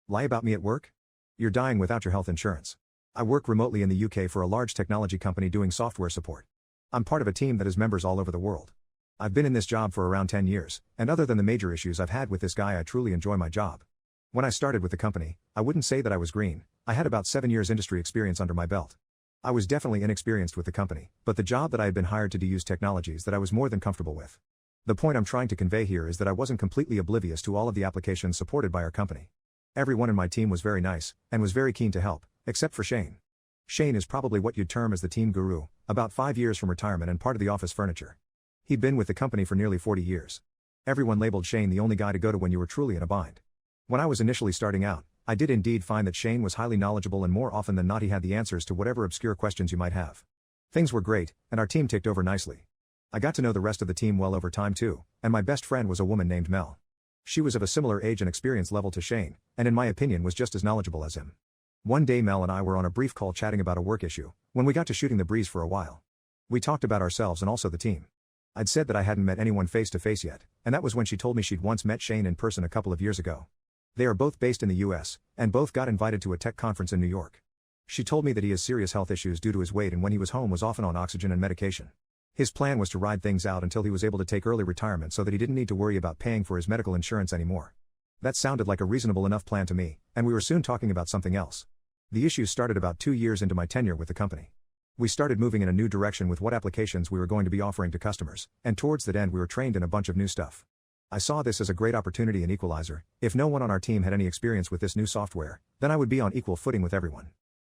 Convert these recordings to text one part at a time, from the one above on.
Lie about me at work? You're dying without your health insurance. I work remotely in the UK for a large technology company doing software support. I'm part of a team that has members all over the world. I've been in this job for around 10 years, and other than the major issues I've had with this guy, I truly enjoy my job. When I started with the company, I wouldn't say that I was green. I had about 7 years industry experience under my belt. I was definitely inexperienced with the company, but the job that I had been hired to do used technologies that I was more than comfortable with. The point I'm trying to convey here is that I wasn't completely oblivious to all of the applications supported by our company. Everyone in my team was very nice, and was very keen to help, except for Shane. Shane is probably what you'd term as the team guru, about 5 years from retirement and part of the office furniture. He'd been with the company for nearly 40 years. Everyone labeled Shane the only guy to go to when you were truly in a bind. When I was initially starting out, I did indeed find that Shane was highly knowledgeable, and more often than not he had the answers to whatever obscure questions you might have. Things were great, and our team ticked over nicely. I got to know the rest of the team well over time too, and my best friend was a woman named Mel. She was of a similar age and experience level to Shane, and in my opinion was just as knowledgeable as him. One day Mel and I were on a brief call chatting about a work issue, when we got to shooting the breeze for a while. We talked about ourselves and also the team. I'd said that I hadn't met anyone face to face yet, and that was when she told me she'd once met Shane in person a couple of years ago. They are both based in the US, and both got invited to a tech conference in New York. She told me that he has serious health issues due to his weight, and when he was home was often on oxygen and medication. His plan was to ride things out until he was able to take early retirement so that he didn't need to worry about paying for his medical insurance anymore. That sounded like a reasonable enough plan to me, and we were soon talking about something else. The issues started about 2 years into my tenure with the company. We started moving in a new direction with what applications we were going to be offering to customers, and towards that end we were trained in a bunch of new stuff. I saw this as a great opportunity and equalizer. If no one on our team had any experience with this new software, then I would be on equal footing with everyone.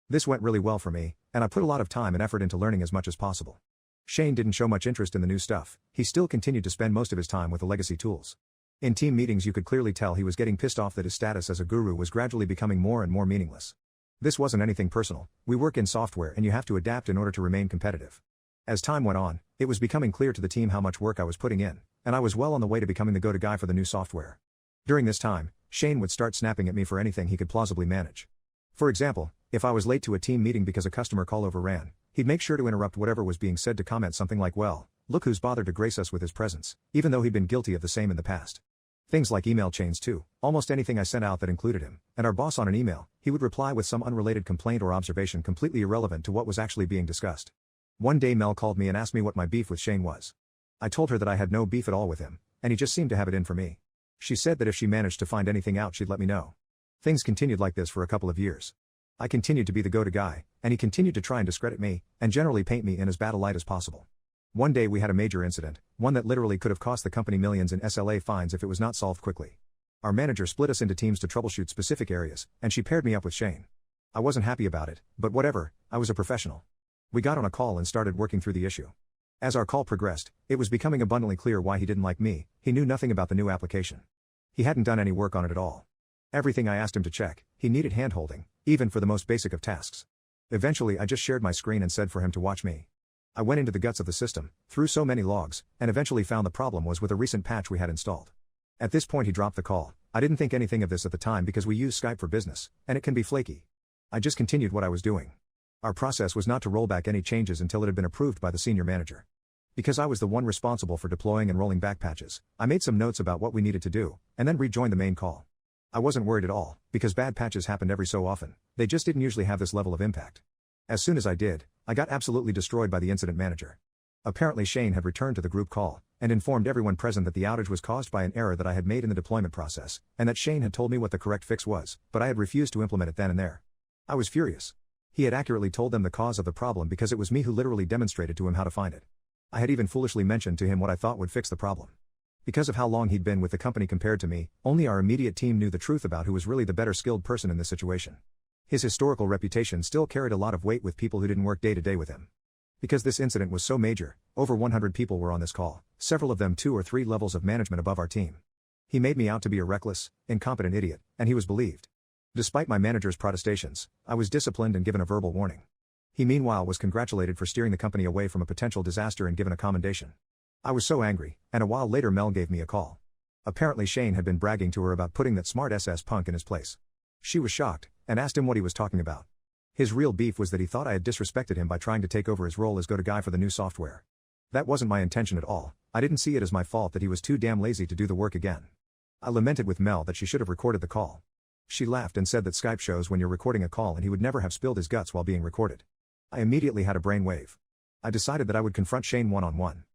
This went really well for me, and I put a lot of time and effort into learning as much as possible. Shane didn't show much interest in the new stuff. He still continued to spend most of his time with the legacy tools. In team meetings you could clearly tell he was getting pissed off that his status as a guru was gradually becoming more and more meaningless. This wasn't anything personal. We work in software and you have to adapt in order to remain competitive. As time went on, it was becoming clear to the team how much work I was putting in, and I was well on the way to becoming the go-to guy for the new software. During this time, Shane would start snapping at me for anything he could plausibly manage. For example, if I was late to a team meeting because a customer call overran, he'd make sure to interrupt whatever was being said to comment something like, "Well, look who's bothered to grace us with his presence," even though he'd been guilty of the same in the past. Things like email chains too. Almost anything I sent out that included him and our boss on an email, he would reply with some unrelated complaint or observation completely irrelevant to what was actually being discussed. One day Mel called me and asked me what my beef with Shane was. I told her that I had no beef at all with him, and he just seemed to have it in for me. She said that if she managed to find anything out she'd let me know. Things continued like this for a couple of years. I continued to be the go-to guy, and he continued to try and discredit me, and generally paint me in as bad a light as possible. One day we had a major incident, one that literally could have cost the company millions in SLA fines if it was not solved quickly. Our manager split us into teams to troubleshoot specific areas, and she paired me up with Shane. I wasn't happy about it, but whatever, I was a professional. We got on a call and started working through the issue. As our call progressed, it was becoming abundantly clear why he didn't like me. He knew nothing about the new application. He hadn't done any work on it at all. Everything I asked him to check, he needed hand-holding, even for the most basic of tasks. Eventually I just shared my screen and said for him to watch me. I went into the guts of the system, through so many logs, and eventually found the problem was with a recent patch we had installed. At this point he dropped the call. I didn't think anything of this at the time because we use Skype for business, and it can be flaky. I just continued what I was doing. Our process was not to roll back any changes until it had been approved by the senior manager. Because I was the one responsible for deploying and rolling back patches, I made some notes about what we needed to do, and then rejoined the main call. I wasn't worried at all, because bad patches happened every so often. They just didn't usually have this level of impact. As soon as I did, I got absolutely destroyed by the incident manager. Apparently Shane had returned to the group call, and informed everyone present that the outage was caused by an error that I had made in the deployment process, and that Shane had told me what the correct fix was, but I had refused to implement it then and there. I was furious. He had accurately told them the cause of the problem because it was me who literally demonstrated to him how to find it. I had even foolishly mentioned to him what I thought would fix the problem. Because of how long he'd been with the company compared to me, only our immediate team knew the truth about who was really the better skilled person in this situation. His historical reputation still carried a lot of weight with people who didn't work day to day with him. Because this incident was so major, over 100 people were on this call, several of them 2 or 3 levels of management above our team. He made me out to be a reckless, incompetent idiot, and he was believed. Despite my manager's protestations, I was disciplined and given a verbal warning. He meanwhile was congratulated for steering the company away from a potential disaster and given a commendation. I was so angry, and a while later Mel gave me a call. Apparently Shane had been bragging to her about putting that smart SS punk in his place. She was shocked, and asked him what he was talking about. His real beef was that he thought I had disrespected him by trying to take over his role as go-to guy for the new software. That wasn't my intention at all. I didn't see it as my fault that he was too damn lazy to do the work again. I lamented with Mel that she should have recorded the call. She laughed and said that Skype shows when you're recording a call and he would never have spilled his guts while being recorded. I immediately had a brainwave. I decided that I would confront Shane one-on-one.